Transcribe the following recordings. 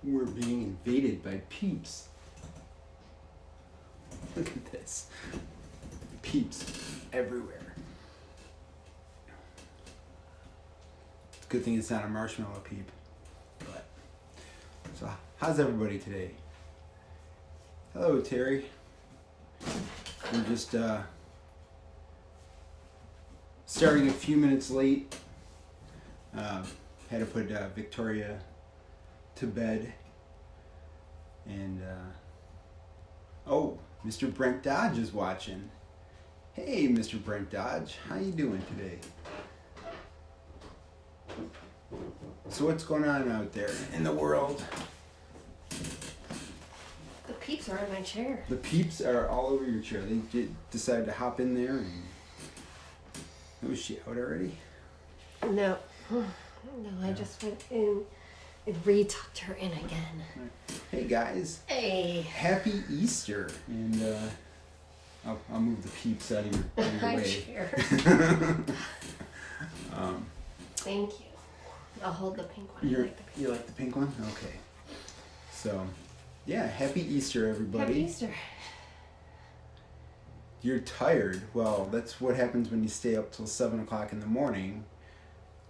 We're being invaded by peeps. Look at this. Peeps everywhere. It's a good thing it's not a marshmallow peep. But so how's everybody today? Hello, Terry. We're just starting a few minutes late. Had to put Victoria to bed. And oh, Mr. Brent Dodge is watching. Hey, Mr. Brent Dodge, how you doing today? So what's going on out there in the world? The peeps are in my chair. The peeps are all over your chair. They decided to hop in there and... Was she out already? No. No, I just went in and re-tucked her in again. Hey, guys. Hey. Happy Easter. And I'll move the peeps out of your way. Chair. Thank you. I'll hold the pink one. You like the pink one? Okay. So, yeah, happy Easter, everybody. Happy Easter. You're tired. Well, that's what happens when you stay up till 7 o'clock in the morning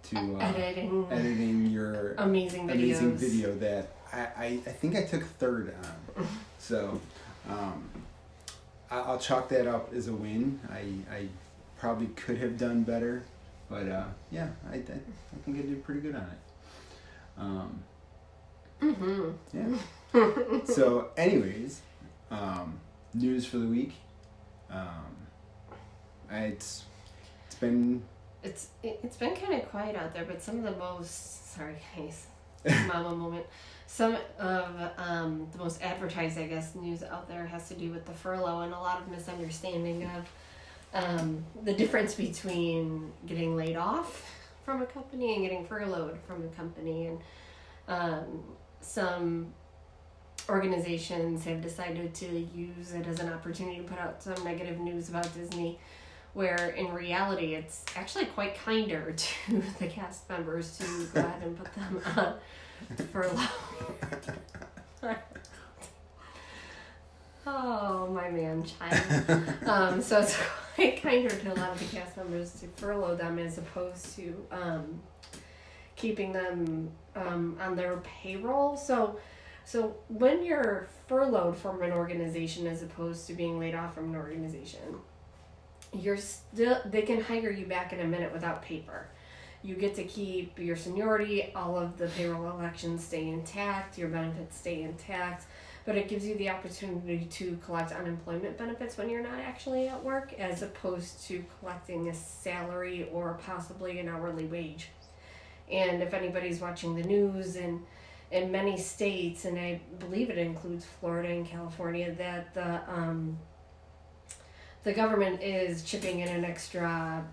to editing your amazing video that I think I took third on. So I'll chalk that up as a win. I probably could have done better, but yeah, I think I did pretty good on it. Yeah. So anyways, news for the week. It's been kind of quiet out there, but some of the most, sorry guys, mama moment, some of the most advertised, I guess, news out there has to do with the furlough and a lot of misunderstanding of the difference between getting laid off from a company and getting furloughed from a company. And some organizations have decided to use it as an opportunity to put out some negative news about Disney, where in reality it's actually quite kinder to the cast members to go ahead and put them on furlough. Oh, my man child. So it's quite kinder to a lot of the cast members to furlough them as opposed to keeping them on their payroll. So when you're furloughed from an organization as opposed to being laid off from an organization, they can hire you back in a minute without paper. You get to keep your seniority, all of the payroll elections stay intact, your benefits stay intact, but it gives you the opportunity to collect unemployment benefits when you're not actually at work, as opposed to collecting a salary or possibly an hourly wage. And if anybody's watching the news, and in many states, and I believe it includes Florida and California, that the government is chipping in an extra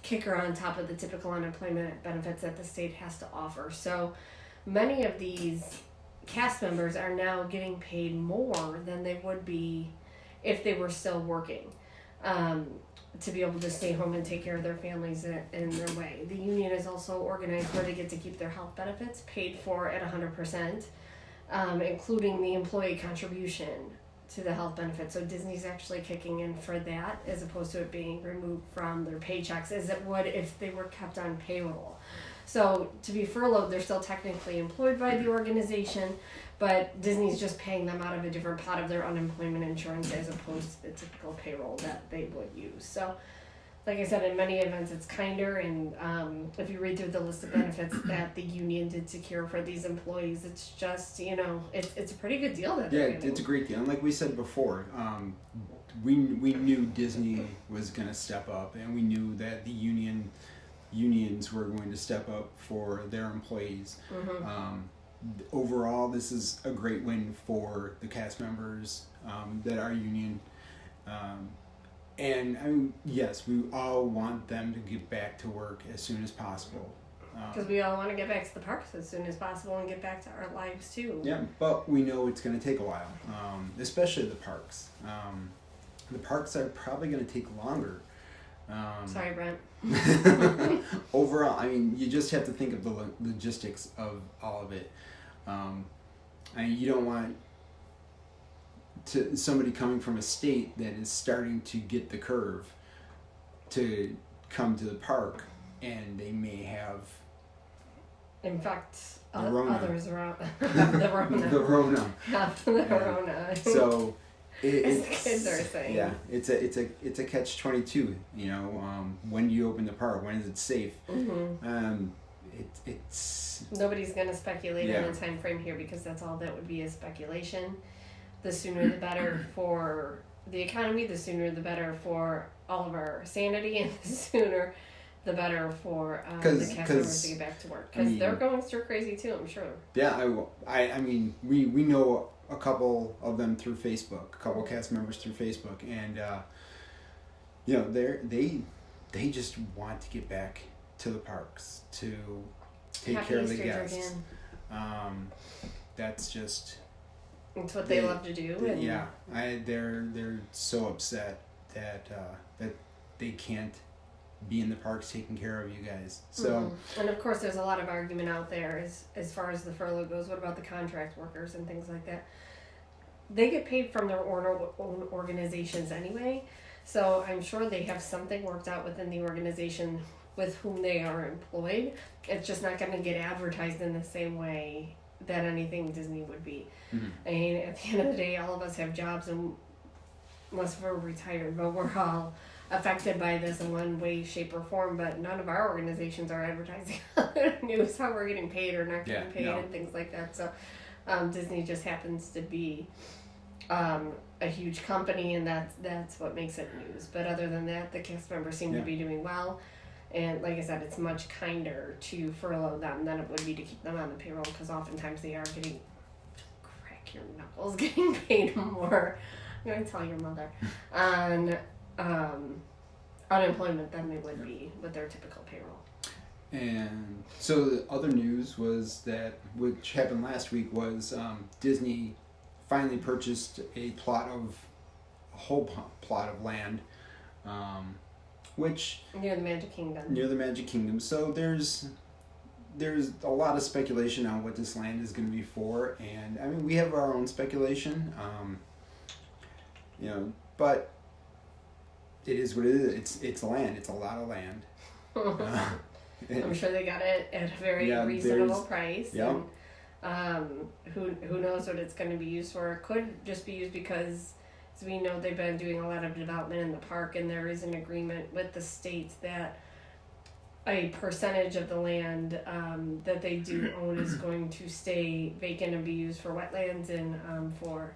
kicker on top of the typical unemployment benefits that the state has to offer. So many of these cast members are now getting paid more than they would be if they were still working, to be able to stay home and take care of their families in their way. The union is also organized where they get to keep their health benefits paid for at 100%, including the employee contribution to the health benefits. So Disney's actually kicking in for that as opposed to it being removed from their paychecks as it would if they were kept on payroll. So to be furloughed, they're still technically employed by the organization, but Disney's just paying them out of a different pot of their unemployment insurance as opposed to the typical payroll that they would use. So like I said, in many events it's kinder, and if you read through the list of benefits that the union did secure for these employees, it's just, it's a pretty good deal that they're getting. It's a great deal. And like we said before, we knew Disney was going to step up, and we knew that the unions were going to step up for their employees. Mm-hmm. Overall, this is a great win for the cast members that are union. And I mean, yes, we all want them to get back to work as soon as possible. Because we all want to get back to the parks as soon as possible and get back to our lives too. Yeah, but we know it's going to take a while, especially the parks. The parks are probably going to take longer. Sorry, Brent. Overall, I mean, you just have to think of the logistics of all of it. you don't want somebody coming from a state that is starting to get the curve to come to the park, and they may have infect Rona. others around the Rona. The Rona. Have the Rona. So as the kids are saying. Yeah, it's a catch-22. You know, when do you open the park? When is it safe? Mm-hmm. It's nobody's going to speculate on a time frame here, because that's all that would be is speculation. The sooner the better for the economy, the sooner the better for all of our sanity, and the sooner the better for the cast members to get back to work, because they're going stir crazy too, I'm sure. Yeah, I mean, we know a couple of them through Facebook, a couple cast members through Facebook, and you know, they just want to get back to the parks to take Happy care of the Easter guests. Again. That's just. It's what they love to do. And yeah, they're so upset that they can't be in the parks taking care of you guys. So, and of course, there's a lot of argument out there as far as the furlough goes. What about the contract workers and things like that? They get paid from their own organizations anyway, so I'm sure they have something worked out within the organization with whom they are employed. It's just not going to get advertised in the same way that anything Disney would be. I mean, at the end of the day, all of us have jobs, and unless we're retired, but we're all affected by this in one way, shape, or form. But none of our organizations are advertising news how we're getting paid or not getting paid and things like that. So Disney just happens to be a huge company, and that's what makes it news. But other than that, the cast members seem to be doing well. And like I said, it's much kinder to furlough them than it would be to keep them on the payroll, because oftentimes they are getting, crack your knuckles, getting paid more, I'm going to tell your mother, on unemployment than they would be with their typical payroll. And so the other news was that, which happened last week, was Disney finally purchased a whole plot of land, which near the Magic Kingdom. Near the Magic Kingdom. So there's a lot of speculation on what this land is going to be for, and I mean, we have our own speculation, you know, but it is what it is. It's land. It's a lot of land. I'm sure they got it at a very reasonable price. Yeah. And who knows what it's going to be used for? It could just be used because, as we know, they've been doing a lot of development in the park, and there is an agreement with the state that a percentage of the land that they do own is going to stay vacant and be used for wetlands and for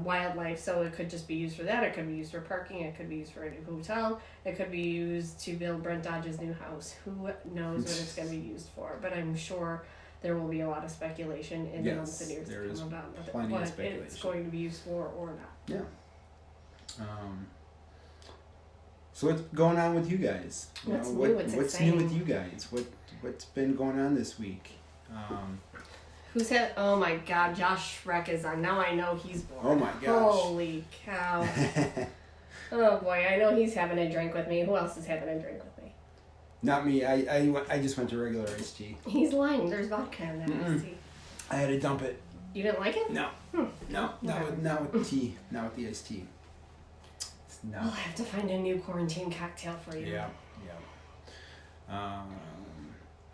wildlife. So it could just be used for that. It could be used for parking. It could be used for a new hotel. It could be used to build Brent Dodge's new house. Who knows what it's going to be used for? But I'm sure there will be a lot of speculation in the months and years to come about what it's going to be used for or not. Yeah. So what's going on with you guys? What's what's new with you guys? What's been going on this week? Who's had? Oh my God, Josh Schreck is on. Now I know he's bored. Oh my gosh! Holy cow! Oh boy, I know he's having a drink with me. Who else is having a drink with me? Not me. I just went to regular iced tea. He's lying. There's vodka in that iced tea. I had to dump it. You didn't like it? No. No. Not with tea. Not with the iced tea. No. I'll have to find a new quarantine cocktail for you. Yeah.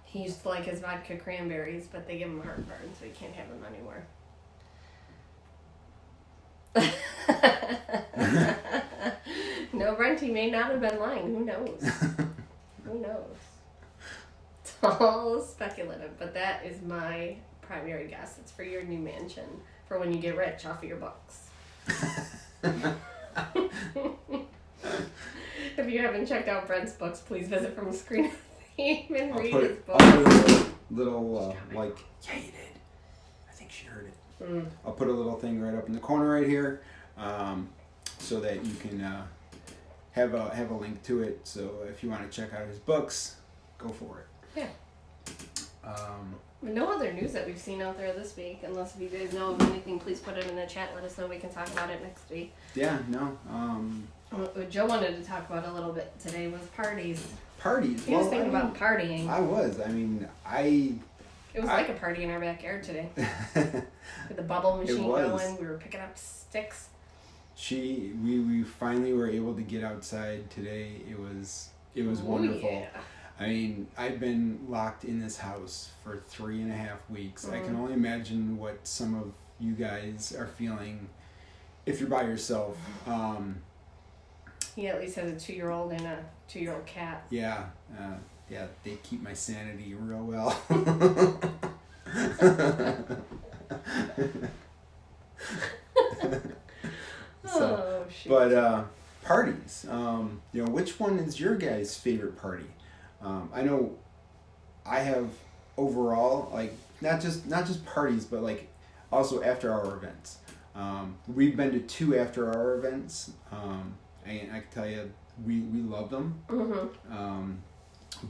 He used to like his vodka cranberries, but they give him heartburn, so he can't have them anymore. No, Brent, he may not have been lying. Who knows? Who knows? It's all speculative, but that is my primary guess. It's for your new mansion, for when you get rich off of your books. If you haven't checked out Brent's books, please visit From Screen and read his book. I'll put a little yeah, you did. I think she heard it. I'll put a little thing right up in the corner right here, so that you can have a link to it. So if you want to check out his books, go for it. Yeah. No other news that we've seen out there this week. Unless if you guys know of anything, please put it in the chat. Let us know. We can talk about it next week. Yeah. No. What Joe wanted to talk about a little bit today was parties. Parties. He was thinking about partying. I was. I mean, I It was like a party in our backyard today. With the bubble machine going, we were picking up sticks. We finally were able to get outside today. It was wonderful. Yeah. I mean, I've been locked in this house for 3.5 weeks. I can Mm. only imagine what some of you guys are feeling if you're by yourself. He at least has a 2-year-old and a 2-year-old cat. Yeah, they keep my sanity real well. Oh, shoot. But parties, which one is your guys' favorite party? I know I have overall, like, not just parties, but like also after hour events. We've been to 2 after hour events, and I can tell you we love them. Mm-hmm.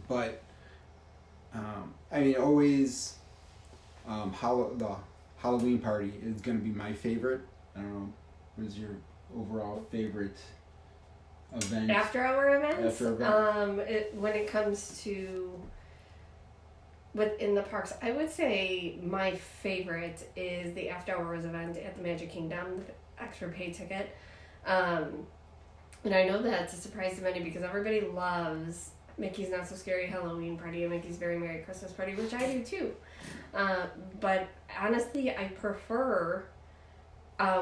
But I mean, always the Halloween party is going to be my favorite. I don't know, what is your overall favorite event? After hour events? After event. When it comes to within the parks, I would say my favorite is the after hours event at the Magic Kingdom, the extra pay ticket. And I know that's a surprise to many because everybody loves Mickey's Not So Scary Halloween Party and Mickey's Very Merry Christmas Party, which I do too. But honestly, I prefer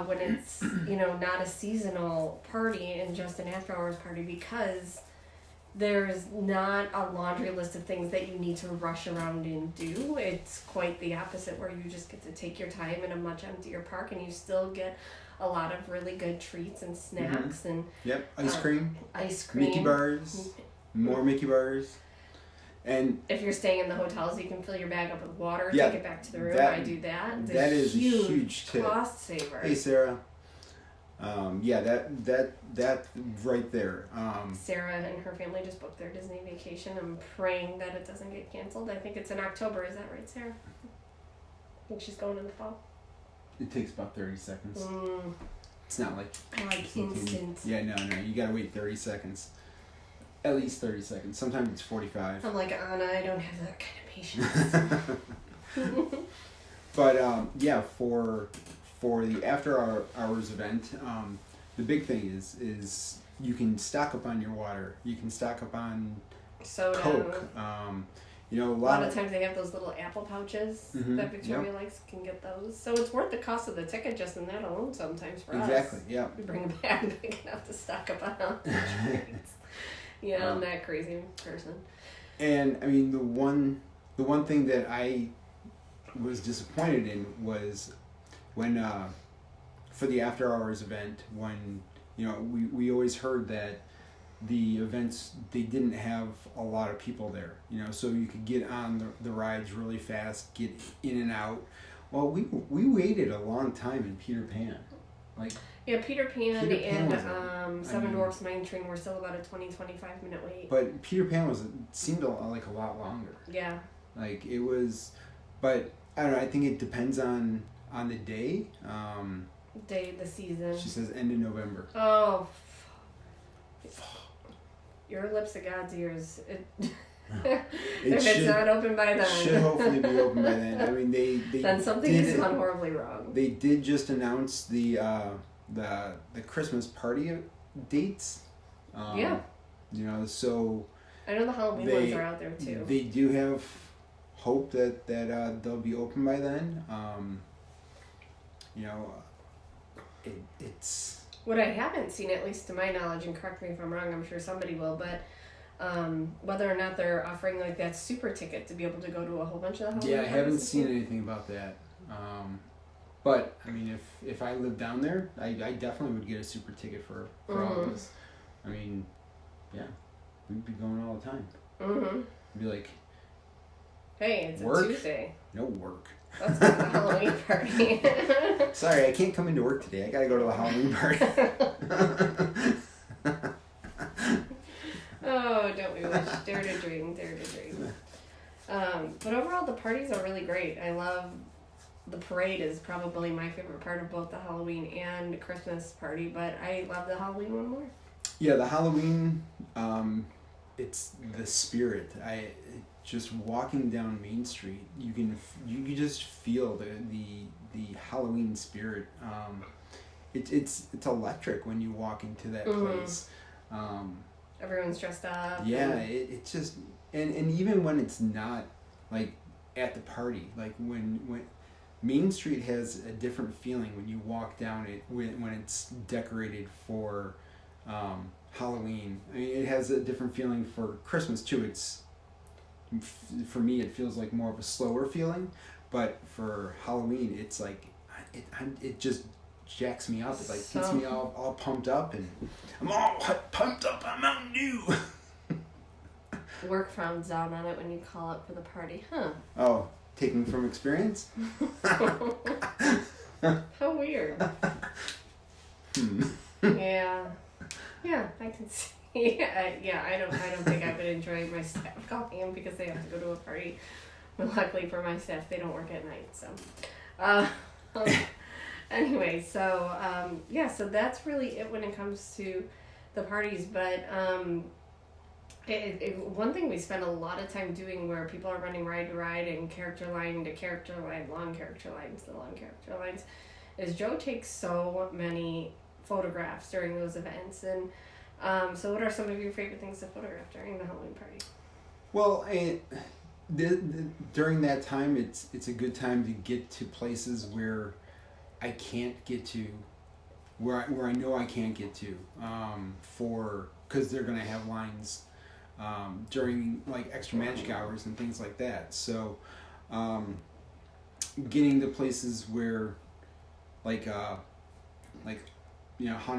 when it's, not a seasonal party and just an after hours party because there's not a laundry list of things that you need to rush around and do. It's quite the opposite where you just get to take your time in a much emptier park and you still get a lot of really good treats and snacks. And Yep, ice cream, Mickey bars, more Mickey bars. And if you're staying in the hotels, you can fill your bag up with water, Yeah, take it back to the room. that- I do that. It's that is a huge huge tip. cost saver. Hey, Sarah. That right there. Sarah and her family just booked their Disney vacation. I'm praying that it doesn't get canceled. I think it's in October. Is that right, Sarah? I think she's going in the fall. It takes about 30 seconds. It's not like I like instant. Yeah, no, you gotta wait 30 seconds. At least 30 seconds. Sometimes it's 45. I'm like, Anna, I don't have that kind of patience. But yeah, for the after hours event, the big thing is you can stock up on your water. You can stock up on Soda. Coke. A A lot lot of of times they have those little apple pouches Mhm, that Victoria likes. Can get those, so it's worth the cost of the ticket just in that alone. Sometimes for us, exactly, yeah. we bring a bag big enough to stock up on all the treats. Yeah, I'm that crazy person. And I mean, the one thing that I was disappointed in was when for the after hours event, when we always heard that the events, they didn't have a lot of people there, so you could get on the rides really fast, get in and out. Well, we waited a long time in Peter Pan, like. Yeah, Peter Pan and was Seven Dwarfs Mine Train were still about a 20-25 minute wait. But Peter Pan seemed like a lot longer. Yeah. Like it was, but I don't know. I think it depends on the day. Day of the season. She says end of November. Oh. Your lips to God's ears. If it's not open by then. It should hopefully be open by then. I mean, they then something has gone horribly wrong. They did just announce the Christmas party dates. Yeah. So. I know the Halloween ones are out there too. They do have hope that they'll be open by then. It's. What I haven't seen, at least to my knowledge, and correct me if I'm wrong, I'm sure somebody will, but whether or not they're offering like that super ticket to be able to go to a whole bunch of the Halloween Yeah, I haven't parties. seen anything about that. But I mean, if I lived down there, I definitely would get a super ticket for all of us. I mean, yeah, we'd be going all the time. Mm-hmm. Be like, hey, it's work? a Tuesday. No work. Let's go to the Halloween party. Sorry, I can't come into work today. I gotta go to the Halloween party. Oh, don't we wish? Dare to dream, dare to dream. But overall, the parties are really great. I love the parade is probably my favorite part of both the Halloween and Christmas party, but I love the Halloween one more. Yeah, the Halloween, it's the spirit. just walking down Main Street, you just feel the Halloween spirit. It's electric when you walk into that place. Everyone's dressed up. Yeah, it's just and even when it's not like at the party, like when Main Street has a different feeling when you walk down it when it's decorated for Halloween. I mean, it has a different feeling for Christmas too. For me, it feels like more of a slower feeling, but for Halloween, it's like it just jacks me up. It like gets me all pumped up, and I'm all pumped up on Mountain Dew. Work frowns down on it when you call up for the party, huh? Oh, taking from experience? How weird. Yeah, I can see. I don't think I would enjoy my staff calling in because they have to go to a party. But luckily for my staff, they don't work at night, so. Anyway, so so that's really it when it comes to the parties. But one thing we spend a lot of time doing, where people are running ride to ride and character line to character line, long character lines to long character lines, is Joe takes so many photographs during those events. And so what are some of your favorite things to photograph during the Halloween party? Well, during that time, it's a good time to get to places where I can't get to, where I know I can't get to, because they're gonna have lines during like extra magic hours and things like that. So, getting to places where, like Haunted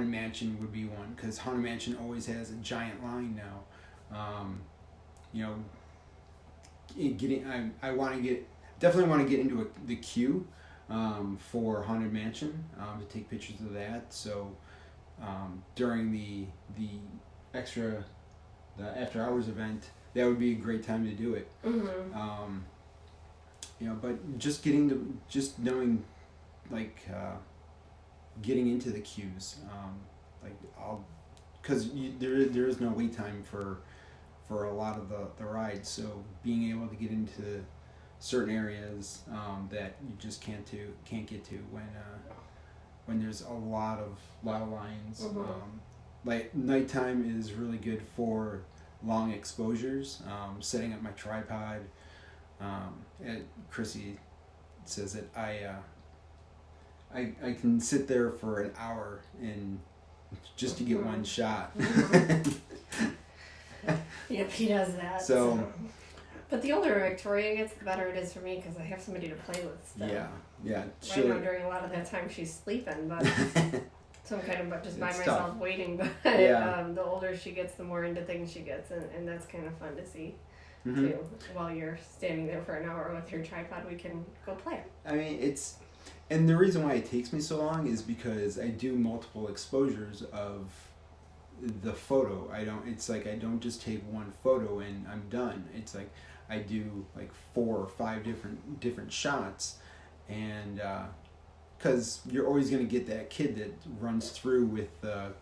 Mansion would be one, because Haunted Mansion always has a giant line now. Definitely want to get into the queue for Haunted Mansion to take pictures of that. So during the after hours event, that would be a great time to do it. But just knowing getting into the queues, because there is no wait time for a lot of the rides, so being able to get into certain areas that you just can't get to when there's a lot of lines. Like nighttime is really good for long exposures. Setting up my tripod. And Chrissy says that I can sit there for an hour and just to get one shot. Yep, he does that. So, but the older Victoria gets, the better it is for me, because I have somebody to play with still. Yeah. Right now, during a lot of that time, she's sleeping, but so I'm kind of just by myself tough. Waiting. But the older she gets, the more into things she gets, and that's kind of fun to see. Too. While you're standing there for an hour with your tripod, we can go play. I mean, and the reason why it takes me so long is because I do multiple exposures of the photo. I don't just take one photo and I'm done. It's like I do like 4 or 5 different shots, and because you're always going to get that kid that runs through with the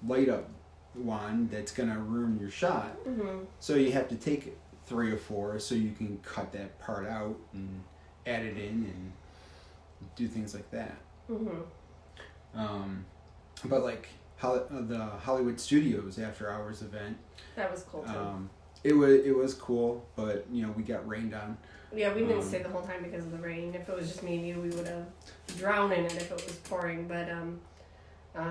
light up wand that's going to ruin your shot. So you have to take 3 or 4 so you can cut that part out and add it in and do things like that. But like the Hollywood Studios after hours event, that was cool too. It was cool, but we got rained on. Yeah, we didn't stay the whole time because of the rain. If it was just me and you, we would have drowned in it if it was pouring. But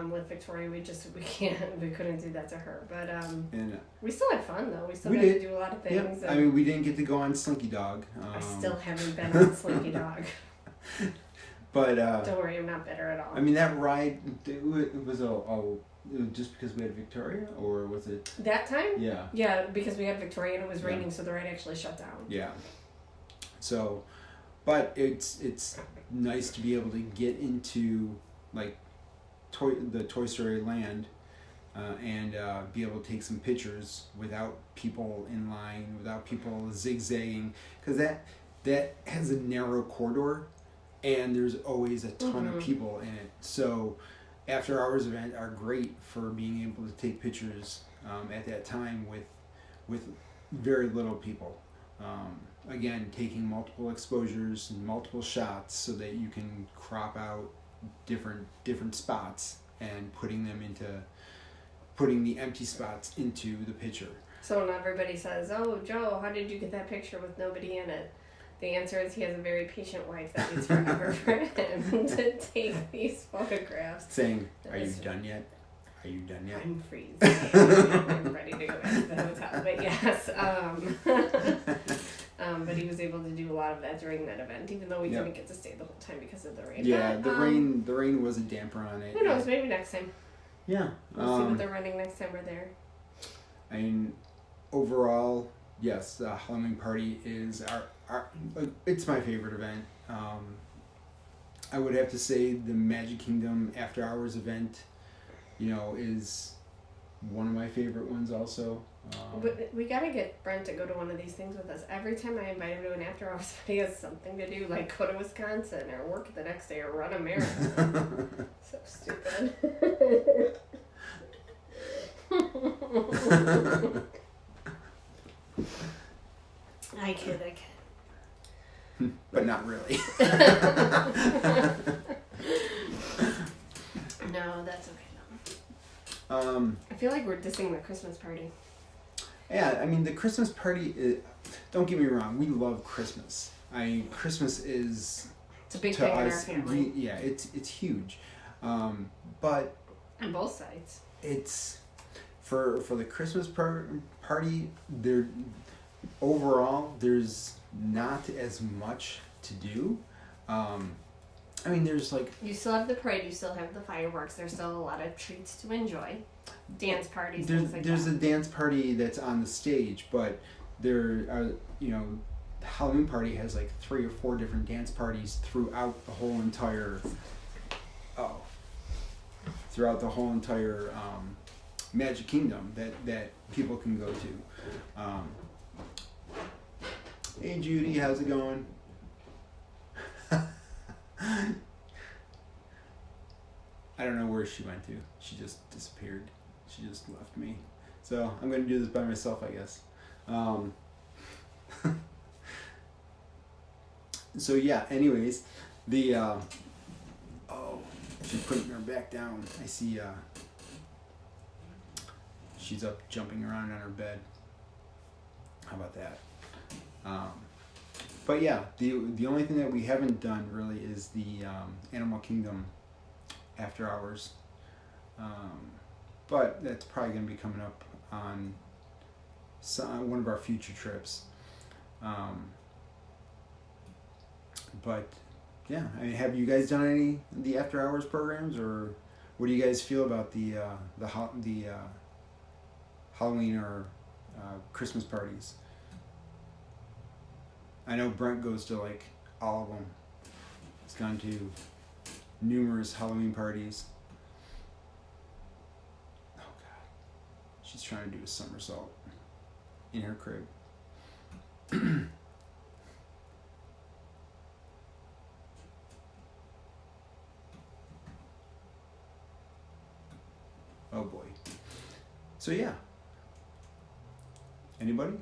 with Victoria, we couldn't do that to her. But and we still had fun though. We still got to do a lot of things. Yep. I mean, we didn't get to go on Slinky Dog. I still haven't been on Slinky Dog. But don't worry, I'm not bitter at all. I mean, that ride, it was just because we had Victoria, or was it that time? Yeah. Yeah, because we had Victoria and it was raining, so the ride actually shut down. Yeah. So, but it's nice to be able to get into like the Toy Story Land, and be able to take some pictures without people in line, without people zigzagging, because that has a narrow corridor. And there's always a ton of people in it. So after hours events are great for being able to take pictures at that time with very little people. Again, taking multiple exposures and multiple shots so that you can crop out different spots and putting the empty spots into the picture. So when everybody says, "Oh, Joe, how did you get that picture with nobody in it?" The answer is he has a very patient wife that waits forever for him to take these photographs. Saying, "Are you done yet? Are you done yet?" I'm freezing. I'm ready to go back to the hotel. But yes, but he was able to do a lot of that during that event, even though we didn't get to stay the whole time because of the rain. Yeah, but, the rain was a damper on it. Who knows? Maybe next time. Yeah. We'll see what they're running next time we're there. I mean, overall, yes, the Halloween party is it's my favorite event. I would have to say the Magic Kingdom After Hours event, is one of my favorite ones also. But we gotta get Brent to go to one of these things with us. Every time I invite him to an after hours, he has something to do, like go to Wisconsin or work the next day or run a marathon. So stupid. I kid. But not really. No, that's okay though. I feel like we're dissing the Christmas party. Yeah, I mean the Christmas party. Don't get me wrong, we love Christmas. Christmas is. It's a big thing in our family. It's huge, but on both sides. It's for the Christmas party. Overall, there's not as much to do. I mean, there's like... You still have the parade, you still have the fireworks, there's still a lot of treats to enjoy. Dance parties, things like there's that. a dance party that's on the stage, but there are, the Halloween party has like 3 or 4 different dance parties throughout the whole entire... Magic Kingdom that people can go to. Hey Judy, how's it going? I don't know where she went to. She just disappeared. She just left me. So I'm going to do this by myself, I guess. So yeah, anyways, she's putting her back down. I see she's up jumping around on her bed. How about that? But yeah, the only thing that we haven't done really is the Animal Kingdom After Hours. But that's probably going to be coming up on one of our future trips. But yeah, I mean, have you guys done any of the After Hours programs, or what do you guys feel about the Halloween or Christmas parties? I know Brent goes to like all of them. He's gone to numerous Halloween parties. Oh God, she's trying to do a somersault in her crib. Oh boy. So yeah. Anybody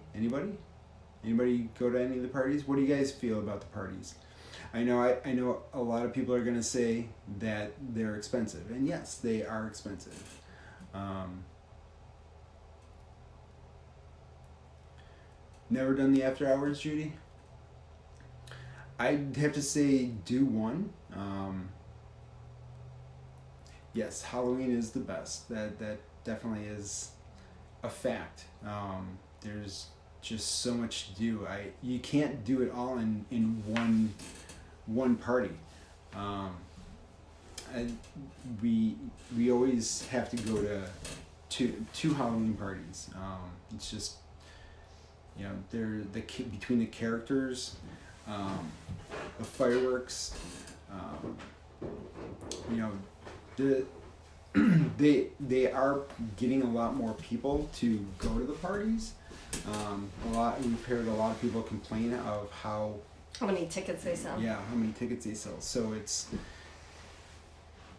go to any of the parties? What do you guys feel about the parties? I know a lot of people are going to say that they're expensive, and yes, they are expensive. Never done the After Hours, Judy? I'd have to say do one. Yes, Halloween is the best. That definitely is a fact. There's just so much to do. You can't do it all in one party. We always have to go to two Halloween parties. It's just they're between the characters, the fireworks. They are getting a lot more people to go to the parties. We've heard a lot of people complain of how many tickets they sell. Yeah, how many tickets they sell. So it's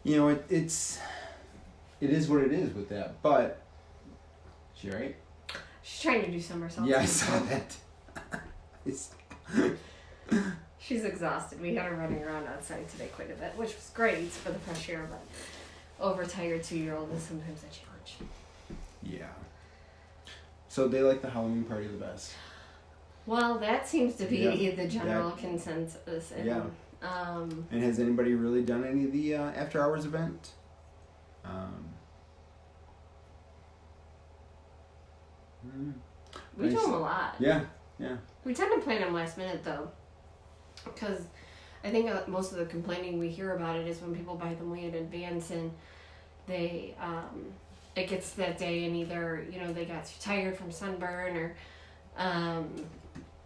it is what it is with that. But she right? She's trying to do somersaults. Yeah, I saw that. It's She's exhausted. We had her running around outside today quite a bit, which was great for the fresh air, but overtired 2-year-old is sometimes a challenge. yeah. So they like the Halloween party the best. Well, that seems to be Yeah, the general consensus. And, yeah. And has anybody really done any of the after hours event? We do them a lot. Yeah, yeah. We tend to plan them last minute though, because I think most of the complaining we hear about it is when people buy them way in advance and they it gets to that day and either they got too tired from sunburn or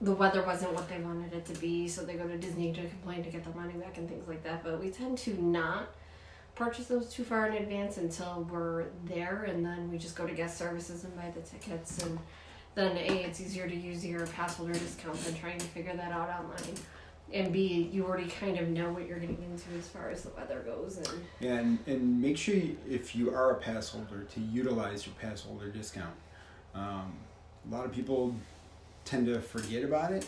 the weather wasn't what they wanted it to be, so they go to Disney to complain to get their money back and things like that. But we tend to not purchase those too far in advance until we're there, and then we just go to guest services and buy the tickets. And then A, it's easier to use your pass holder discount than trying to figure that out online. And B, you already kind of know what you're getting into as far as the weather goes. And make sure if you are a pass holder to utilize your pass holder discount. A lot of people tend to forget about it,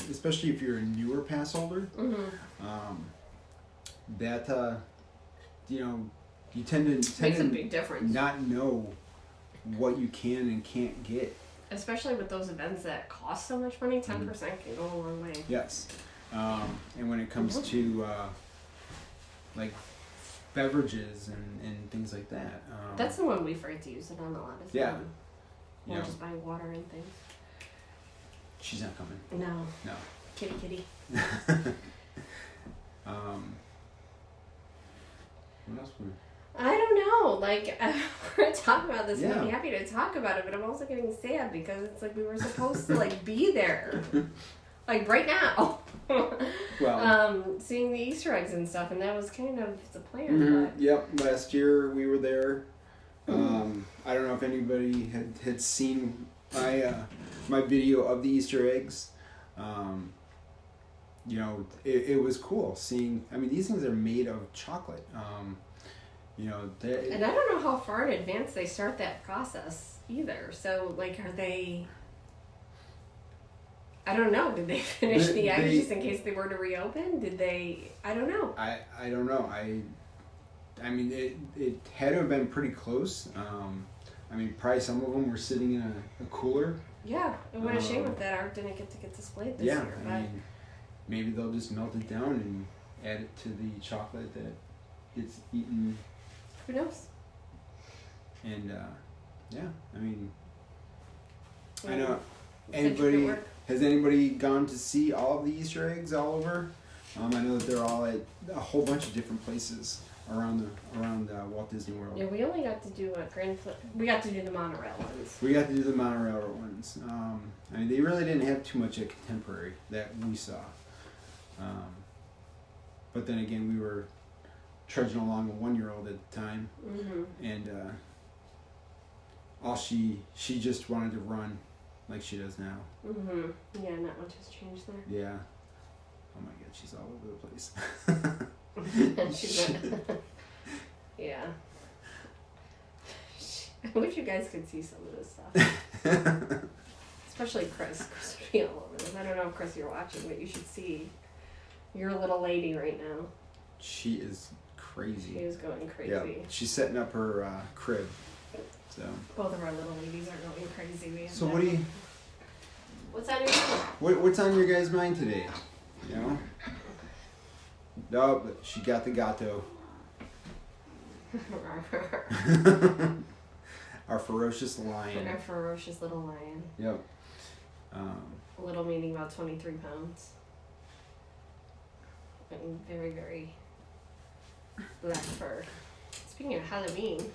especially if you're a newer pass holder. Mm-hmm. You tend to Makes a big difference. not know what you can and can't get. Especially with those events that cost so much money, 10% can go a long way. Yes. And when it comes to like beverages and things like that. That's the one we forget to use it on a lot of yeah. time. Or just buying water and things. She's not coming. No. No. Kitty. What else? I don't know. Like, we're talking about this, and Yeah. I'm happy to talk about it, but I'm also getting sad because it's like we were supposed to like be there, like right now. Well, seeing the Easter eggs and stuff, and that was kind of the plan. mm-hmm. But Yep. Last year we were there. I don't know if anybody had seen my video of the Easter eggs. It was cool seeing. I mean, these things are made of chocolate. And I don't know how far in advance they start that process either. So, like, are they? I don't know. Did they finish the eggs just in case they were to reopen? Did they? I don't know. I don't know. I mean, it had to have been pretty close. I mean, probably some of them were sitting in a cooler. Yeah, and what a shame if that art didn't get displayed this year. But I mean, maybe they'll just melt it down and add it to the chocolate that gets eaten. Who knows? And I mean, Yeah. I know. Anybody Has anybody gone to see all of the Easter eggs all over? I know that they're all at a whole bunch of different places around Walt Disney World. Yeah, we only got to do we got to do the monorail ones. We got to do the monorail ones. I mean, they really didn't have too much at Contemporary that we saw. But then again, we were trudging along a 1-year-old at the time, and all she just wanted to run like she does now. Yeah, not much has changed there. Yeah. Oh my God, she's all over the place. Yeah. I wish you guys could see some of this stuff. Especially Chris. Chris would be all over this. I don't know if Chris you're watching, but you should see your little lady right now. She is crazy. She is going crazy. Yeah, she's setting up her crib. So. Both of our little ladies are going crazy. So what do you? What's on your mind? What's on your guys' mind today? You know? No, but she got the gato. Our ferocious lion. Our ferocious little lion. Yep. Little meaning about 23 pounds. And very, very black fur. Speaking of Halloween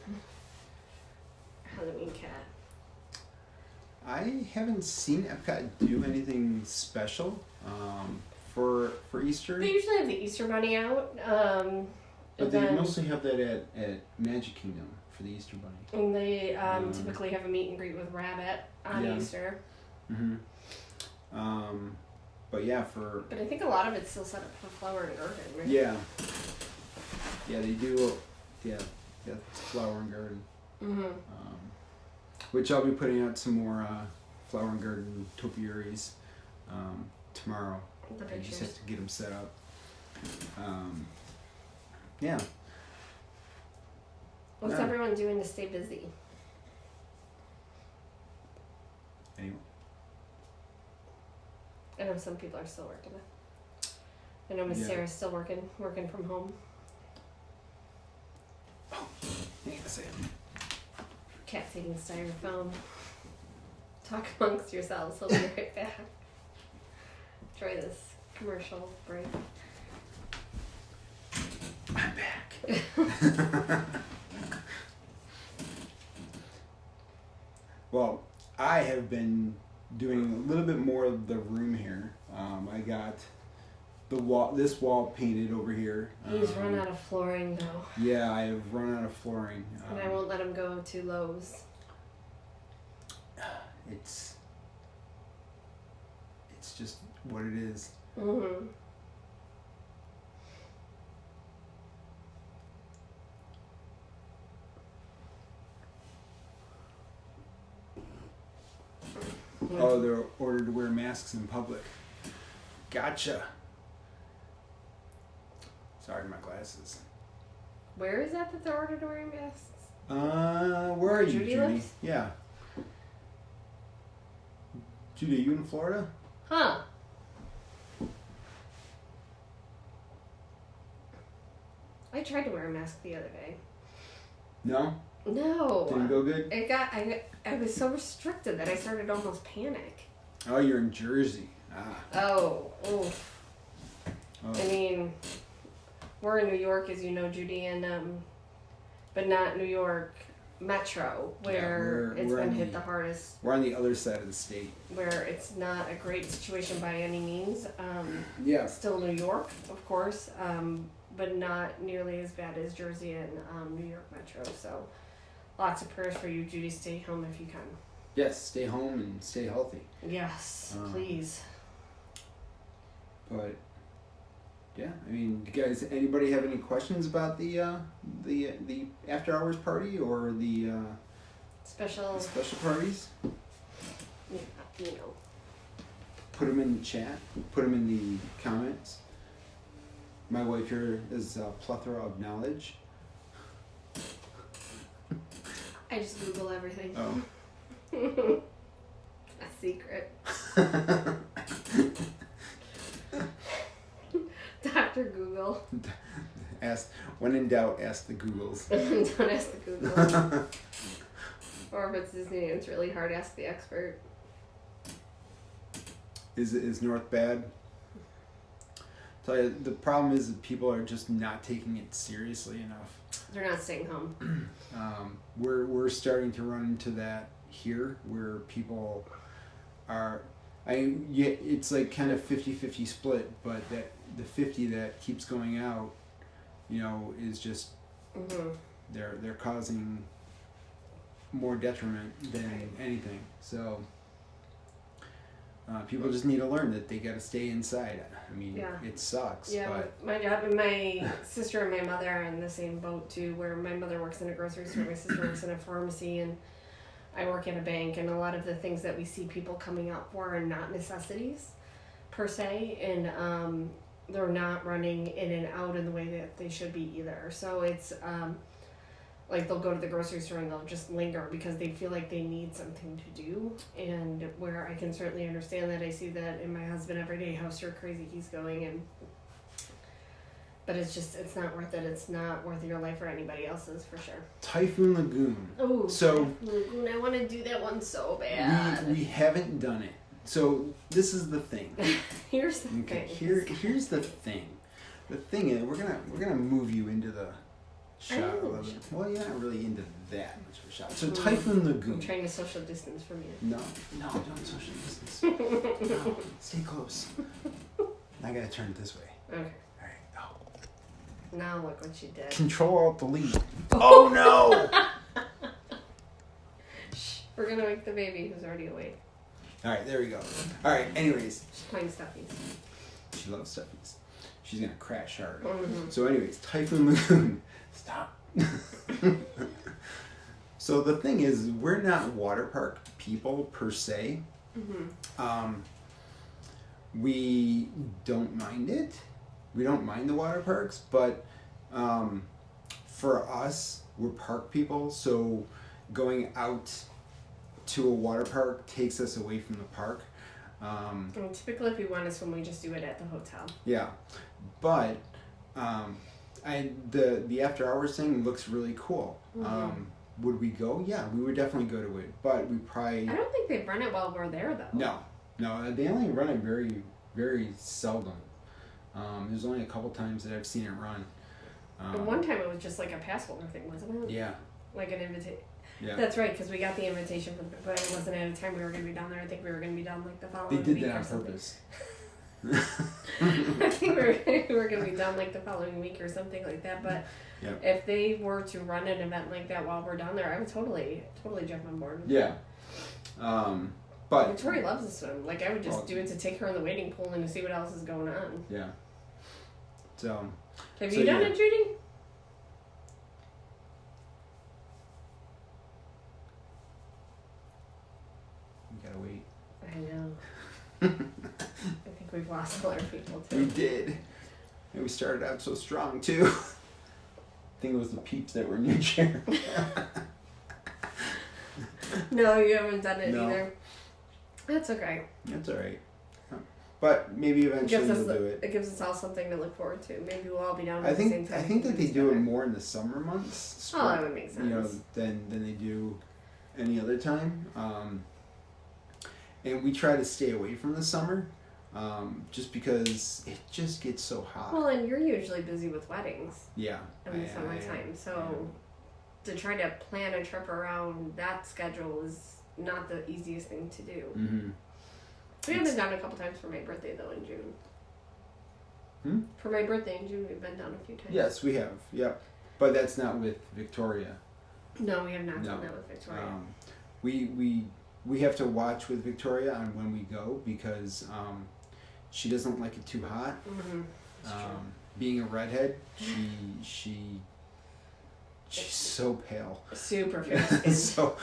cat. I haven't seen Epcot do anything special for Easter. They usually have the Easter Bunny out. But they mostly have that at Magic Kingdom for the Easter Bunny. And they typically have a meet and greet with Rabbit on Easter. Mm-hmm. But yeah, But I think a lot of it's still set up for Flower and Garden, right? Yeah. Yeah, they do. Yeah, Flower and Garden. Which I'll be putting out some more Flower and Garden topiaries tomorrow. The I pictures. just have to get them set up. Yeah. What's Yeah. everyone doing to stay busy? Anyway. I know some people are still working. I know Miss Yeah. Sarah's still working from home. Hang on a second. Cat's eating styrofoam. Talk amongst yourselves. We'll be right back. Enjoy this commercial break. I'm back. Well, I have been doing a little bit more of the room here. I got this wall painted over here. He's run out of flooring though. Yeah, I have run out of flooring. And I won't let him go to Lowe's. It's just what it is. Mm-hmm. Oh, they're ordered to wear masks in public. Gotcha. Sorry, my glasses. Where is that they're ordered to wear masks? Where are you, Judy Judy? lives? Yeah. Judy, are you in Florida? Huh. I tried to wear a mask the other day. No? No. Didn't go good? I was so restricted that I started to almost panic. Oh, you're in Jersey. Ah. Oh. Oh. I mean, we're in New York, as you know, Judy, and but not New York Metro, where it's been hit the hardest. We're on the other side of the state. Where it's not a great situation by any means. Yeah. Still New York, of course, but not nearly as bad as Jersey and New York Metro. So, lots of prayers for you, Judy. Stay home if you can. Yes, stay home and stay healthy. Yes, please. But yeah, I mean, guys, anybody have any questions about the after hours party or the Special parties? you know. Put them in the chat. Put them in the comments. My wife here is a plethora of knowledge. I just Google everything. Oh. A secret. Dr. Google. When in doubt, ask the Googles. Don't ask the Google. Or if it's Disney and it's really hard, ask the expert. Is North bad? Tell you, the problem is that people are just not taking it seriously enough. They're not staying home. We're starting to run into that here, where people are. It's like kind of 50-50 split, but that the 50 that keeps going out, is just they're causing more detriment than anything. So people just need to learn that they got to stay inside. I mean, it sucks. Yeah, but my job and my sister and my mother are in the same boat too, where my mother works in a grocery store, my sister works in a pharmacy, and I work in a bank, and a lot of the things that we see people coming out for are not necessities per se, and they're not running in and out in the way that they should be either. So it's like they'll go to the grocery store and they'll just linger because they feel like they need something to do, and where I can certainly understand that. I see that in my husband every day, how stir crazy he's going, but it's not worth it. It's not worth your life or anybody else's, for sure. Typhoon Lagoon. Oh, so Typhoon Lagoon. I want to do that one so bad. We haven't done it. So this is the thing. Here's the thing. Here's the thing. The thing is, we're gonna move you into the shot a little bit. Well, you're not really into that much of a shot. So Typhoon Lagoon. I'm trying to social distance from you. No, don't social distance. No, stay close. I gotta turn it this way. Okay. All right, go. Now look what she did. Control Alt Delete. Oh no! Shh. We're gonna wake the baby who's already awake. All right, there we go. All right, anyways. She's playing stuffies. She loves stuffies. She's gonna crash hard. Mm-hmm. So anyways, Typhoon Lagoon. Stop. So the thing is, we're not water park people per se. Mm-hmm. we don't mind it. We don't mind the water parks, but for us, we're park people, so going out to a water park takes us away from the park. Well, typically, if we want to swim, we just do it at the hotel. Yeah, but the after hours thing looks really cool. Mm-hmm. Would we go? Yeah, we would definitely go to it, but we probably... I don't think they run it while we're there, though. No, they only run it very, very seldom. There's only a couple times that I've seen it run. And one time it was just like a pass holder thing, wasn't it? Yeah. Like an invitation. Yeah. That's right, because we got the invitation, but it wasn't at a time we were going to be down there. I think we were going to be down like the following week. They did that or on something. purpose. I think we were going to be down like the following week or something like that. But Yep. if they were to run an event like that while we're down there, I would totally jump on board. Yeah. But Victoria loves to swim. Like, I would just do it to take her in the wading pool and to see what else is going on. Yeah. So. Have you done it, Judy? You gotta wait. I know. I think we've lost a lot of people too. We did. And we started out so strong too. I think it was the peeps that were in your chair. No, you haven't done it No. either. That's okay. That's alright. But maybe eventually we'll do it. It gives us all something to look forward to. Maybe we'll all be down at I the same think time. I think that they do it more in the summer months. Oh, that would make sense. You know, than they do any other time. And we try to stay away from the summer, just because it just gets so hot. Well, and you're usually busy with weddings. Yeah. In the summertime, so to try to plan a trip around that schedule is not the easiest thing to do. Mm-hmm. We have been down a couple times for my birthday though in June. For my birthday in June, we've been down a few times. Yes, we have. Yep. But that's not with Victoria. No, we have not done that with Victoria. We have to watch with Victoria on when we go because she doesn't like it too hot. Mm-hmm. Being a redhead, she's so pale. Super pale. so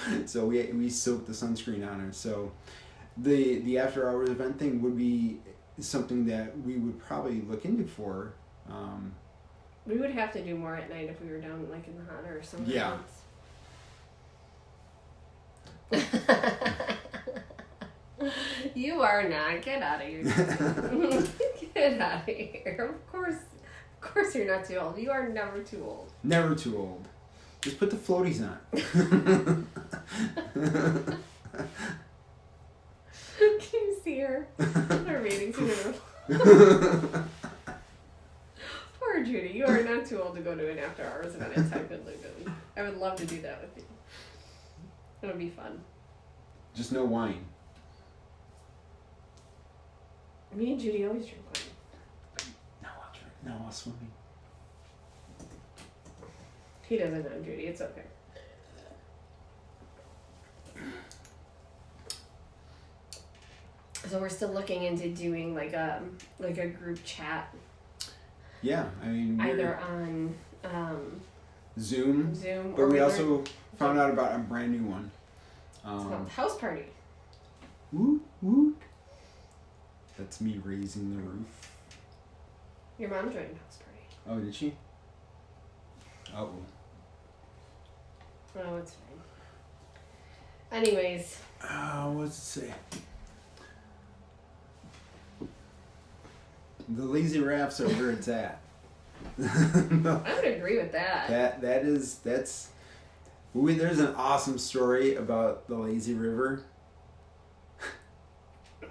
we soak the sunscreen on her. So the after hours event thing would be something that we would probably look into for. We would have to do more at night if we were down like in the hotter or something. Yeah. You are not. Get out of here. Get out of here. Of course you're not too old. You are never too old. Never too old. Just put the floaties on. Can you see her? Her meeting's Poor Judy. You are not too old to go to an after hours event at Type in Lugan. I would love to do that with you. It would be fun. Just no wine. Me and Judy always drink wine. No, I'll drink. No, I'll swimming. He doesn't know Judy. It's okay. So we're still looking into doing like a group chat. Yeah, I mean either on Zoom, or we also found out about a brand new one. It's called House Party. Woot woot. That's me raising the roof. Your mom joined House Party. Oh, did she? Oh. Oh, it's fine. Anyways. What's it say? The lazy rafts are where it's at. No. I would agree with that. That's. There's an awesome story about the lazy river.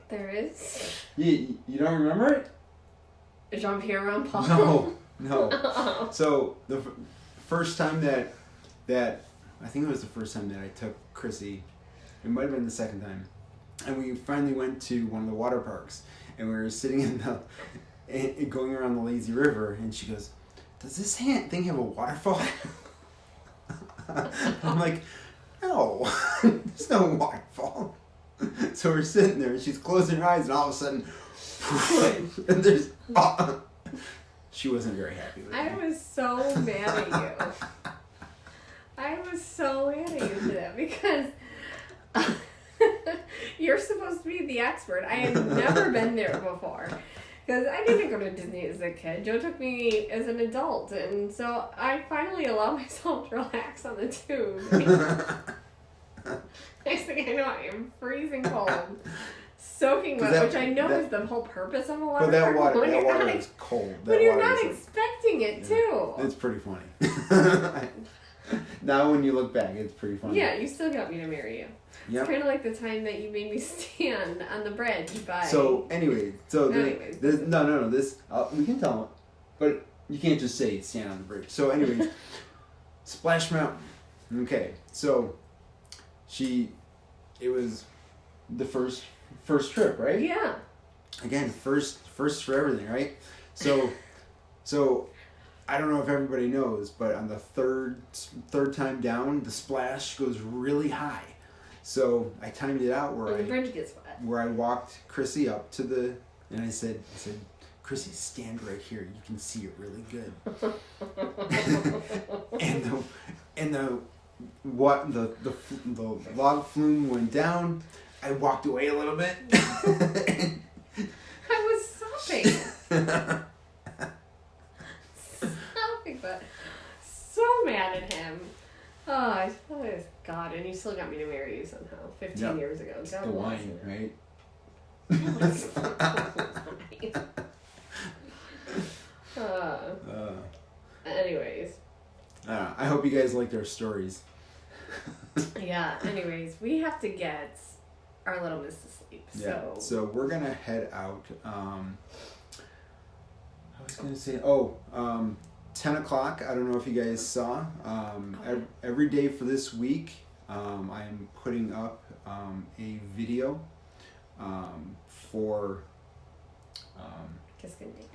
There is. You don't remember it? Jean-Pierre Rampal. No. Oh. So the first time that I think it was the first time that I took Chrissy. It might have been the second time, and we finally went to one of the water parks, and we were sitting going around the lazy river, and she goes, "Does this thing have a waterfall?" I'm like, "No, there's no waterfall." So we're sitting there, and she's closing her eyes, and all of a sudden, and there's. She wasn't very happy with me. I was so mad at you. I was so mad at you for that because You're supposed to be the expert. I have never been there before. Because I didn't go to Disney as a kid. Joe took me as an adult. And so I finally allowed myself to relax on the tube. Next thing I know, I am freezing cold. Soaking wet, which I know is the whole purpose of a water But that park. water is cold. But you're not expecting it, too. It's pretty funny. Now when you look back, it's pretty funny. Yeah, you still got me to marry you. Yep. It's kind of like the time that you made me stand on the bridge by... So, anyway. We can tell them. But you can't just say stand on the bridge. So, anyways. Splash Mountain. Okay. So, it was the first trip, right? Yeah. Again, first for everything, right? So I don't know if everybody knows, but on the third time down, the splash goes really high. So I timed it out the bridge gets wet. Where I walked Chrissy up to and I said, Chrissy, stand right here. You can see it really good. and the log flume went down. I walked away a little bit. I was sobbing. But so mad at him. Oh, God, and he still got me to marry you somehow 15 years ago. It's the wine, right? Anyways. I hope you guys liked our stories. Yeah, anyways, we have to get our little miss to sleep. Yeah. So we're going to head out. I was going to say, 10 o'clock. I don't know if you guys saw. Every day for this week, I'm putting up a video for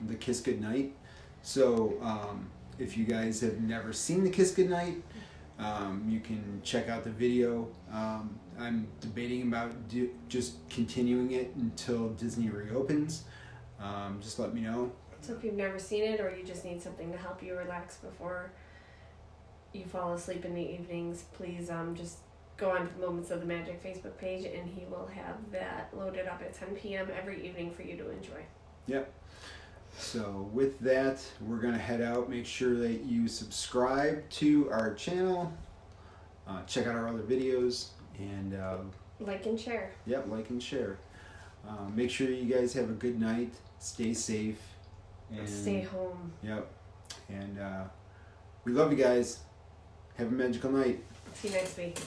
the Kiss Goodnight. So if you guys have never seen the Kiss Goodnight, you can check out the video. I'm debating about just continuing it until Disney reopens. Just let me know. So if you've never seen it, or you just need something to help you relax before you fall asleep in the evenings, please just go on to Moments of the Magic Facebook page, and he will have that loaded up at 10 p.m. every evening for you to enjoy. Yep. So with that, we're going to head out. Make sure that you subscribe to our channel. Check out our other videos. And like and share. Yep, like and share. Make sure you guys have a good night. Stay safe. And stay home. Yep. And we love you guys. Have a magical night. See you next week.